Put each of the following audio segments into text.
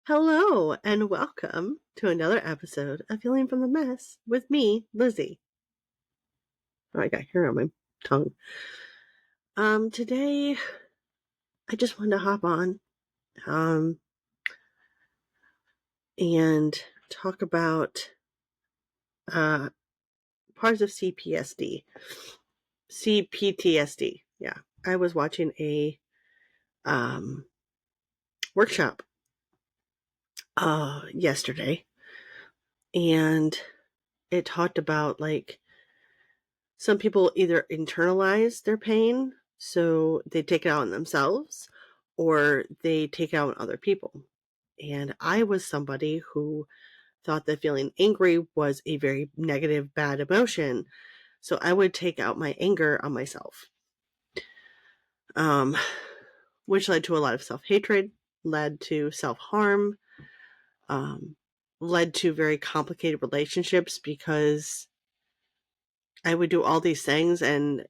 Hello and welcome to another episode of Healing from the Mess with me, Lizzy. Oh, I got hair on my tongue. Today I just wanted to hop on and talk about parts of C-PTSD. C-PTSD. Yeah. I was watching a workshop yesterday, and it talked about some people either internalize their pain, so they take it out on themselves, or they take it out on other people. And I was somebody who thought that feeling angry was a very negative, bad emotion. So I would take out my anger on myself, which led to a lot of self-hatred, led to self-harm, led to very complicated relationships because I would do all these things and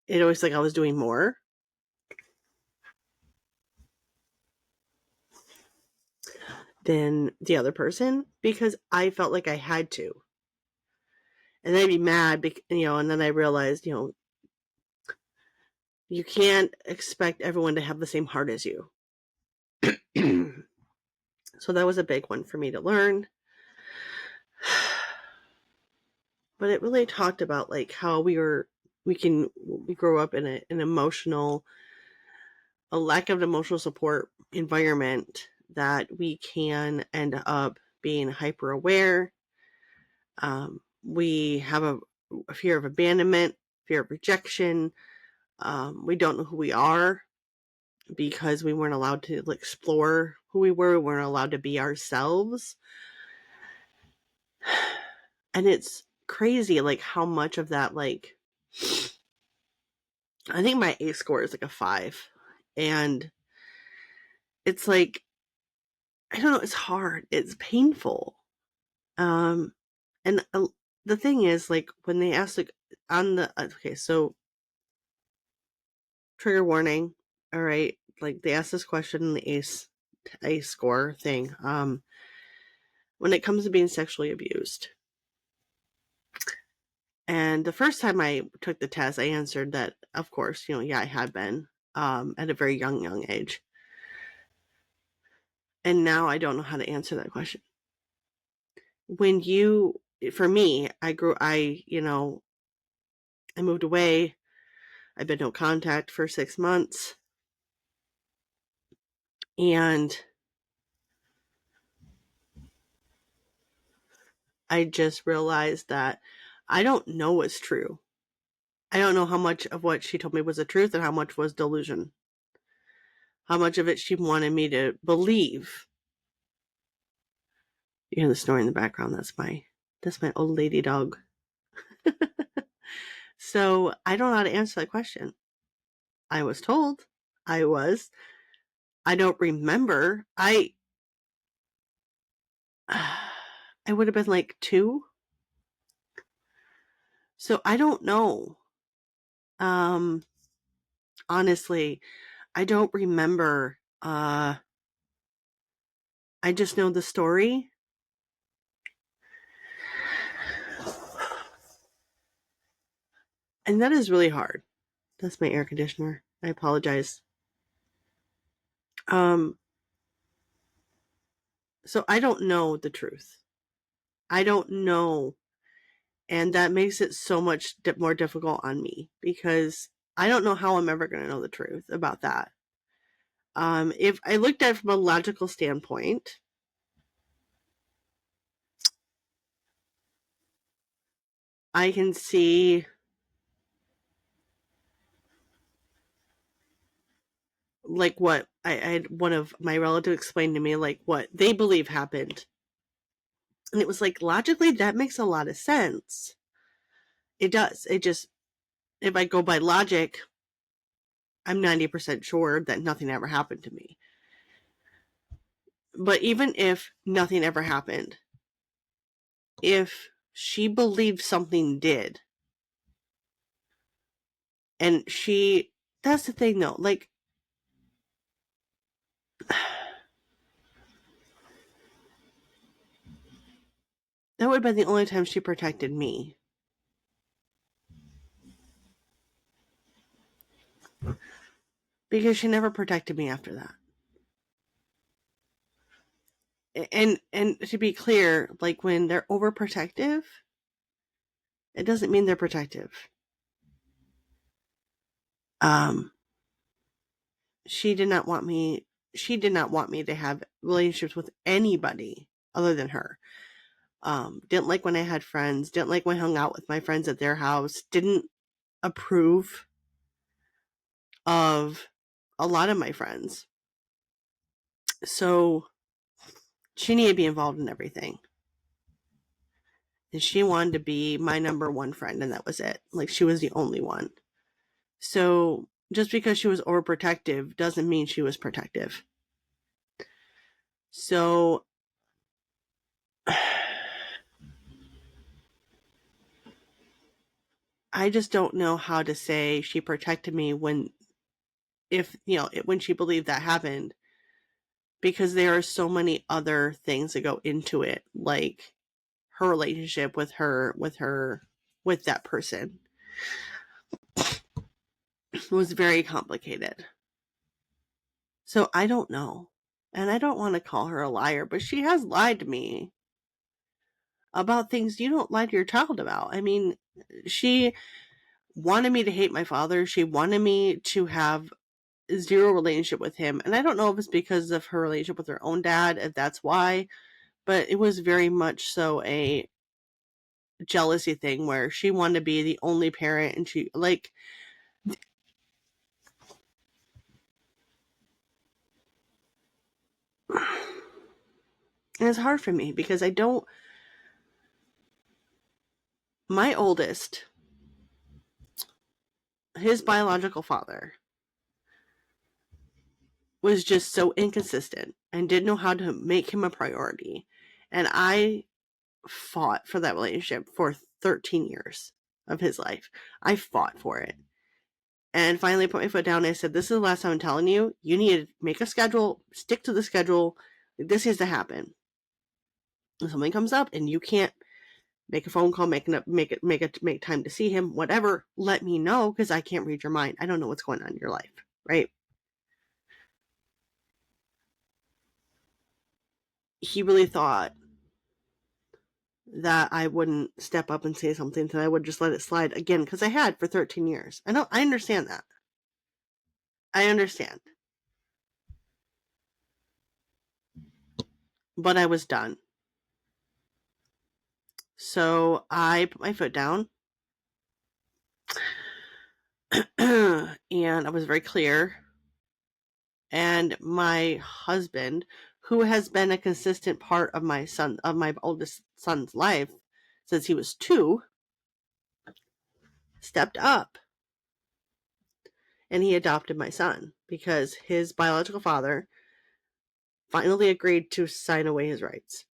it always like I was doing more than the other person because I felt like I had to. And then I'd be mad, and then I realized, you can't expect everyone to have the same heart as you. So that was a big one for me to learn. But it really talked about how we grow up in an emotional, a lack of emotional support environment that we can end up being hyper aware. We have a fear of abandonment, fear of rejection. We don't know who we are because we weren't allowed to explore who we were. We weren't allowed to be ourselves. And it's crazy, how much of that, I think my ACE score is a 5. And it's I don't know, it's hard. It's painful. And the thing is, when they ask, on the, okay, so trigger warning, all right, they asked this question in the ACE score thing, when it comes to being sexually abused. And the first time I took the test, I answered that, of course, yeah, I had been, at a very young age. And now I don't know how to answer that question. For me, I moved away. I've been no contact for 6 months. And I just realized that I don't know what's true. I don't know how much of what she told me was the truth and how much was delusion. How much of it she wanted me to believe. You hear the snoring in the background. That's my old lady dog. So I don't know how to answer that question. I was told I don't remember. I would have been 2. So I don't know. Honestly, I don't remember. I just know the story. And that is really hard. That's my air conditioner. I apologize. So I don't know the truth. I don't know. And that makes it so much more difficult on me because I don't know how I'm ever going to know the truth about that. If I looked at it from a logical standpoint, I can see what I had one of my relatives explain to me, what they believe happened. And it was logically, that makes a lot of sense. It does. It just, if I go by logic, I'm 90% sure that nothing ever happened to me. But even if nothing ever happened, if she believed something did, and that's the thing though, That would have been the only time she protected me. Because she never protected me after that. And to be clear, like when they're overprotective, it doesn't mean they're protective. She did not want me to have relationships with anybody other than her. Didn't like when I had friends, didn't like when I hung out with my friends at their house, didn't approve of a lot of my friends. So she needed to be involved in everything. And she wanted to be my number one friend, and that was it. Like, she was the only one. So just because she was overprotective doesn't mean she was protective. So I just don't know how to say she protected me when she believed that happened, because there are so many other things that go into it, like her relationship with that person was very complicated. So I don't know. And I don't want to call her a liar, but she has lied to me about things you don't lie to your child about. I mean, she wanted me to hate my father. She wanted me to have zero relationship with him. And I don't know if it's because of her relationship with her own dad, if that's why, but it was very much so a jealousy thing where she wanted to be the only parent, and she like and it's hard for me because my oldest, his biological father was just so inconsistent and didn't know how to make him a priority. And I fought for that relationship for 13 years of his life. I fought for it. And finally put my foot down and I said, this is the last time I'm telling you, you need to make a schedule, stick to the schedule. This has to happen. If something comes up and you can't make a phone call, make time to see him, whatever, let me know, because I can't read your mind. I don't know what's going on in your life, right? He really thought that I wouldn't step up and say something, that I would just let it slide again, because I had for 13 years. I understand that. I understand. But I was done. So I put my foot down. And I was very clear. And my husband, who has been a consistent part of my oldest son's life since he was 2, stepped up. And he adopted my son because his biological father finally agreed to sign away his rights.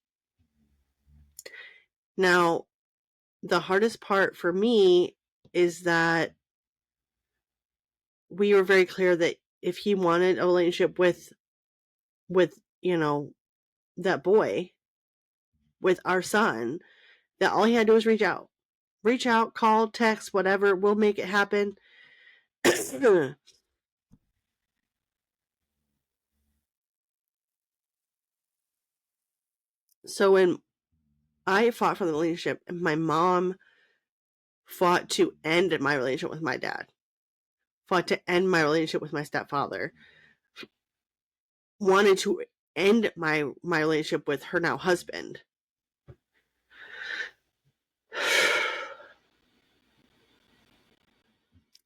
Now, the hardest part for me is that we were very clear that if he wanted a relationship with that boy, with our son, that all he had to do was reach out, call, text, whatever, we'll make it happen. So when I fought for the relationship, and my mom fought to end my relationship with my dad, fought to end my relationship with my stepfather, wanted to end my relationship with her now husband.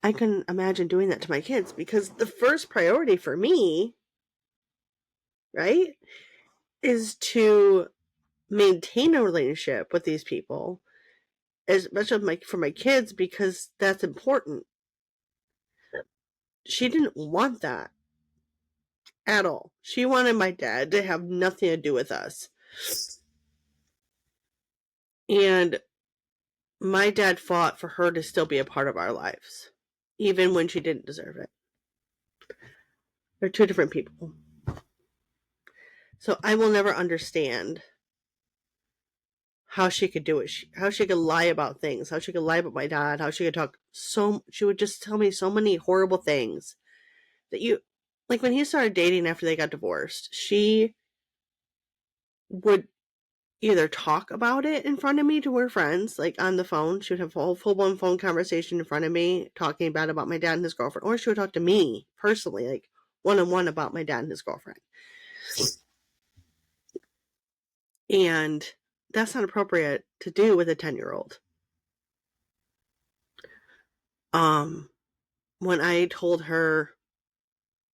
I couldn't imagine doing that to my kids, because the first priority for me, right, is to maintain a relationship with these people, especially for my kids, because that's important. She didn't want that at all. She wanted my dad to have nothing to do with us. And my dad fought for her to still be a part of our lives, even when she didn't deserve it. They're two different people. So I will never understand how she could do it, how she could lie about things, how she could lie about my dad, how she could talk she would just tell me so many horrible things that like when he started dating after they got divorced, she would either talk about it in front of me to her friends, like on the phone. She would have a whole full-blown phone conversation in front of me talking bad about my dad and his girlfriend, or she would talk to me personally, like one-on-one about my dad and his girlfriend. And that's not appropriate to do with a 10-year-old. When I told her,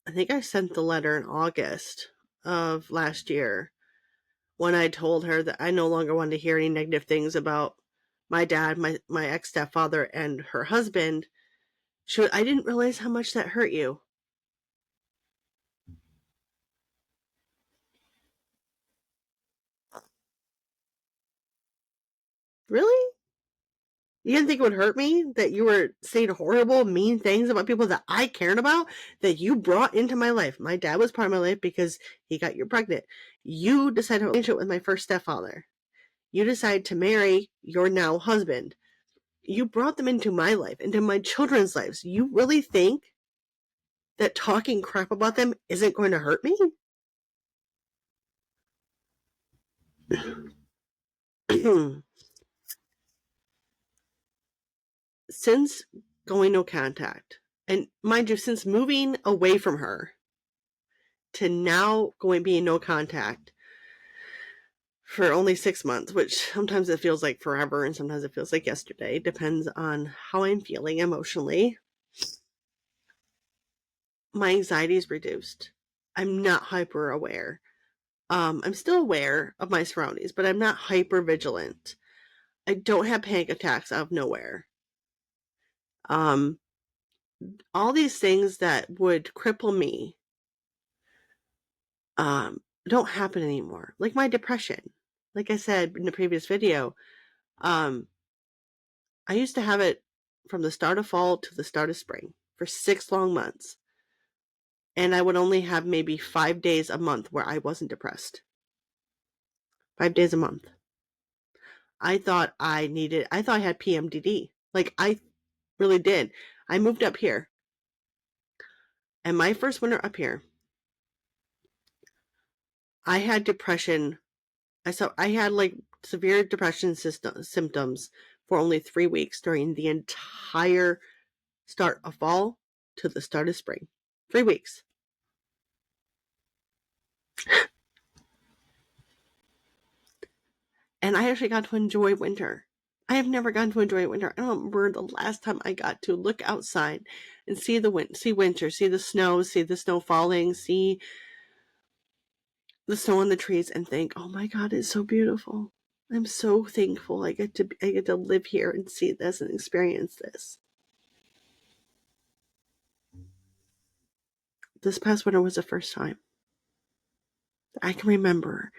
I think I sent the letter in August of last year, when I told her that I no longer wanted to hear any negative things about my dad, my ex-stepfather, and her husband, I didn't realize how much that hurt you. Really? You didn't think it would hurt me that you were saying horrible, mean things about people that I cared about, that you brought into my life? My dad was part of my life because he got you pregnant. You decided to have a relationship with my first stepfather. You decided to marry your now husband. You brought them into my life, into my children's lives. You really think that talking crap about them isn't going to hurt me? Since going no contact, and mind you, since moving away from her to now going being no contact for only 6 months, which sometimes it feels like forever and sometimes it feels like yesterday, depends on how I'm feeling emotionally, my anxiety is reduced. I'm not hyper aware. I'm still aware of my surroundings, but I'm not hyper vigilant. I don't have panic attacks out of nowhere. All these things that would cripple me don't happen anymore. Like my depression. Like I said in the previous video, I used to have it from the start of fall to the start of spring for 6 long months. And I would only have maybe 5 days a month where I wasn't depressed. 5 days a month. I thought I had PMDD. Like I really did. I moved up here. And my first winter up here, I had depression. I had like severe depression symptoms for only 3 weeks during the entire start of fall to the start of spring. 3 weeks. And I actually got to enjoy winter. I have never gotten to enjoy winter. I don't remember the last time I got to look outside and see winter, see the snow falling, see the snow on the trees, and think, "Oh my God, it's so beautiful. I'm so thankful I get to live here and see this and experience this." This past winter was the first time I can remember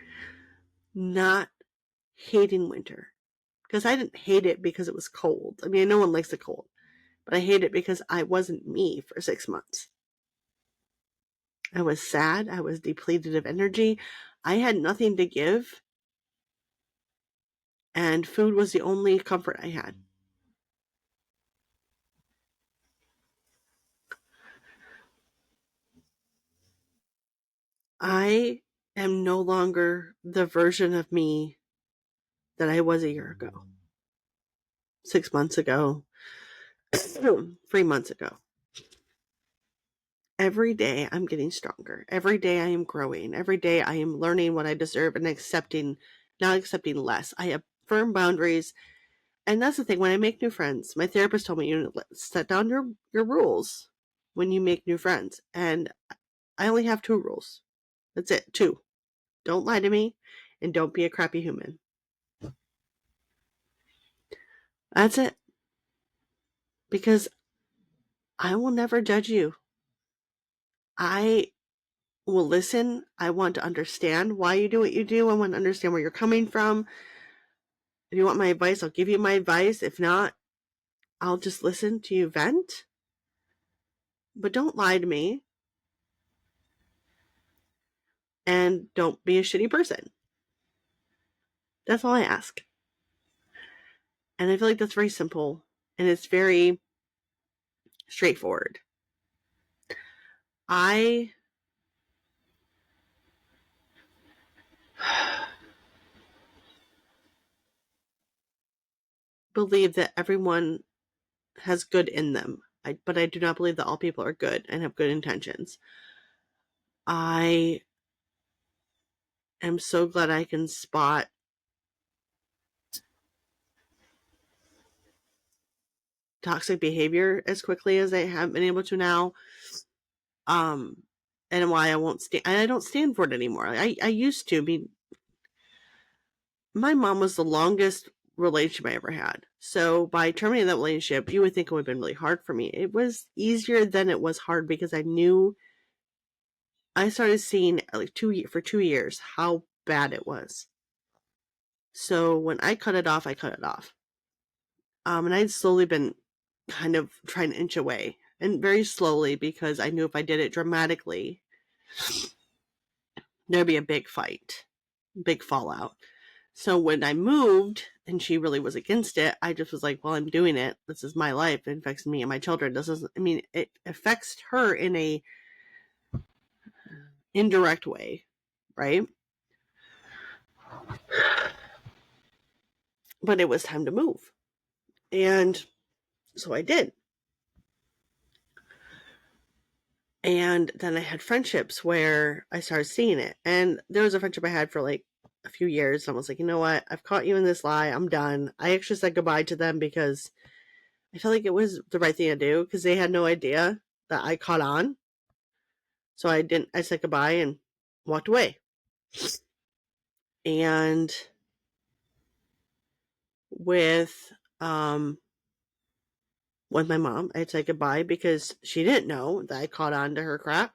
not hating winter. Because I didn't hate it because it was cold. I mean, no one likes the cold. But I hate it because I wasn't me for 6 months. I was sad. I was depleted of energy. I had nothing to give. And food was the only comfort I had. I am no longer the version of me that I was a year ago, 6 months ago, 3 months ago. Every day I'm getting stronger. Every day I am growing. Every day I am learning what I deserve and not accepting less. I have firm boundaries. And that's the thing. When I make new friends, my therapist told me, set down your rules when you make new friends. And I only have 2 rules. That's it. 2. Don't lie to me and don't be a crappy human. That's it. Because I will never judge you. I will listen. I want to understand why you do what you do. I want to understand where you're coming from. If you want my advice, I'll give you my advice. If not, I'll just listen to you vent. But don't lie to me. And don't be a shitty person. That's all I ask. And I feel like that's very simple and it's very straightforward. I believe that everyone has good in them, but I do not believe that all people are good and have good intentions. I am so glad I can spot toxic behavior as quickly as I have been able to now. And why I won't stand, I don't stand for it anymore. I used to. I mean, my mom was the longest relationship I ever had. So by terminating that relationship, you would think it would have been really hard for me. It was easier than it was hard because I knew, I started seeing like for 2 years how bad it was. So when I cut it off, I cut it off. And I'd slowly been kind of trying to inch away, and very slowly, because I knew if I did it dramatically, there'd be a big fight, big fallout. So when I moved and she really was against it, I just was like, well, I'm doing it. This is my life. It affects me and my children. This isn't, I mean, it affects her in a indirect way, right? But it was time to move. And so I did. And then I had friendships where I started seeing it. And there was a friendship I had for like a few years. And I was like, you know what? I've caught you in this lie. I'm done. I actually said goodbye to them because I felt like it was the right thing to do because they had no idea that I caught on. So I said goodbye and walked away. And with, with my mom, I said goodbye because she didn't know that I caught on to her crap.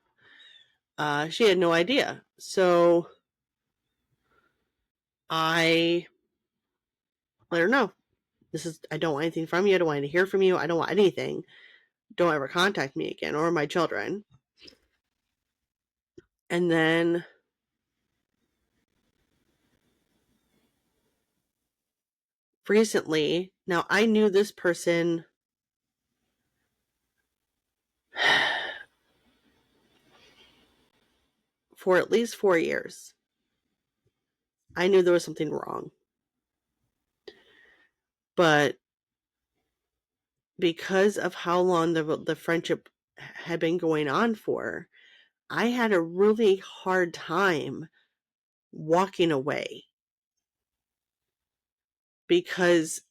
She had no idea. So I let her know. I don't want anything from you. I don't want to hear from you. I don't want anything. Don't ever contact me again or my children. And then recently, now I knew this person for at least 4 years. I knew there was something wrong. But because of how long the friendship had been going on for, I had a really hard time walking away. Because,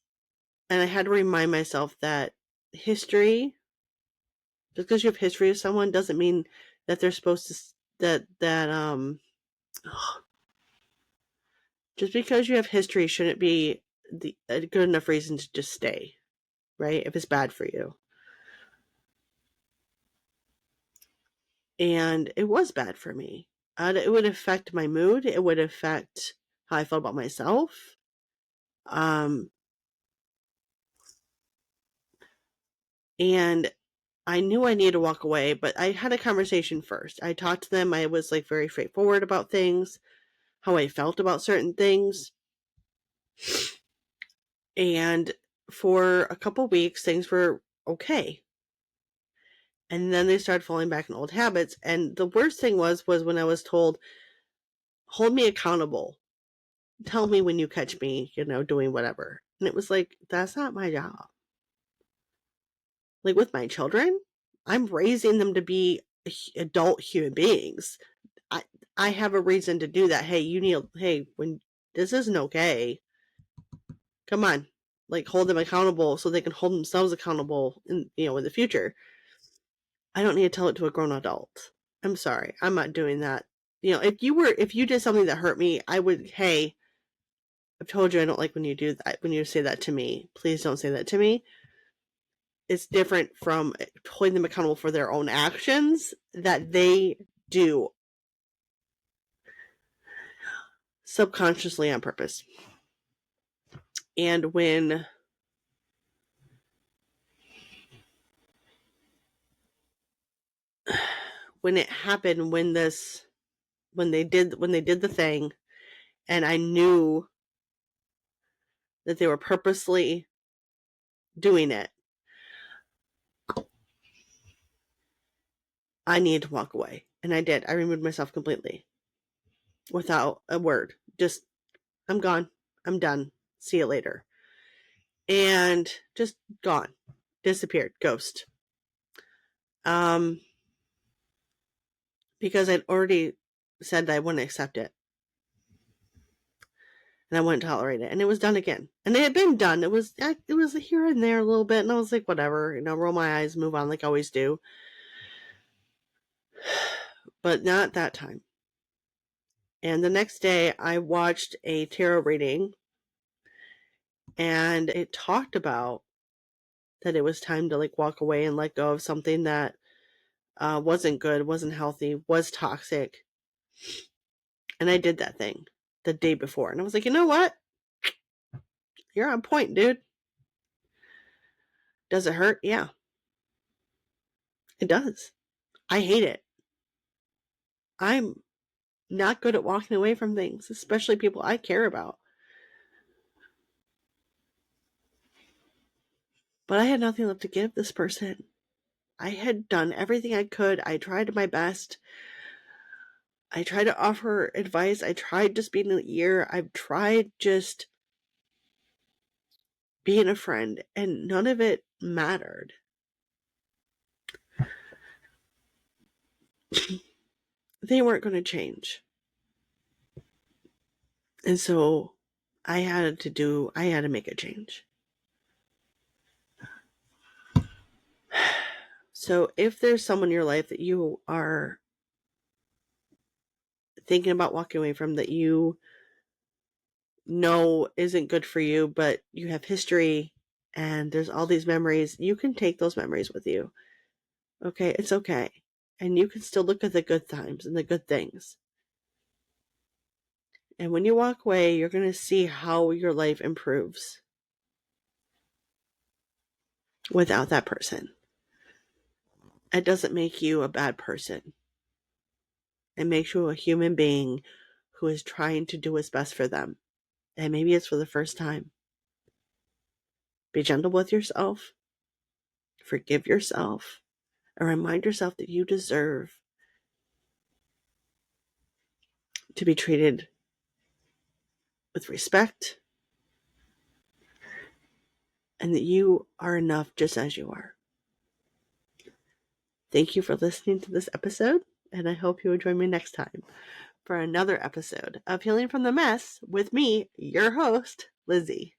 and I had to remind myself that history, just because you have history with someone doesn't mean that they're supposed to, just because you have history shouldn't be a good enough reason to just stay, right? If it's bad for you. And it was bad for me. It would affect my mood. It would affect how I felt about myself. And I knew I needed to walk away, but I had a conversation first. I talked to them. I was like very straightforward about things, how I felt about certain things. And for a couple weeks, things were okay. And then they started falling back in old habits. And the worst thing was when I was told, hold me accountable. Tell me when you catch me, doing whatever. And it was like, that's not my job. Like with my children, I'm raising them to be adult human beings. I have a reason to do that. Hey, when this isn't okay, come on, like hold them accountable so they can hold themselves accountable in the future. I don't need to tell it to a grown adult. I'm sorry, I'm not doing that. If you did something that hurt me, I would, hey, I've told you I don't like when you do that, when you say that to me. Please don't say that to me. It's different from holding them accountable for their own actions that they do subconsciously on purpose. And when it happened, when they did the thing, and I knew that they were purposely doing it, I needed to walk away. And I did. I removed myself completely without a word. Just, I'm gone. I'm done. See you later. And just gone. Disappeared. Ghost. Because I'd already said that I wouldn't accept it. And I wouldn't tolerate it. And it was done again. And it had been done. It was here and there a little bit. And I was like, whatever, roll my eyes, move on like I always do. But not that time. And the next day I watched a tarot reading, and it talked about that it was time to like walk away and let go of something that wasn't good, wasn't healthy, was toxic. And I did that thing the day before. And I was like, you know what? You're on point, dude. Does it hurt? Yeah. It does. I hate it. I'm not good at walking away from things, especially people I care about. But I had nothing left to give this person. I had done everything I could. I tried my best. I tried to offer advice. I tried just being an ear. I've tried just being a friend, and none of it mattered. They weren't going to change. And so I had to make a change. So if there's someone in your life that you are thinking about walking away from, that you know isn't good for you, but you have history and there's all these memories, you can take those memories with you. Okay, it's okay. And you can still look at the good times and the good things. And when you walk away, you're going to see how your life improves without that person. It doesn't make you a bad person. It makes you a human being who is trying to do what's best for them. And maybe it's for the first time. Be gentle with yourself. Forgive yourself. And remind yourself that you deserve to be treated with respect, and that you are enough just as you are. Thank you for listening to this episode, and I hope you join me next time for another episode of Healing from the Mess with me, your host, Lizzy.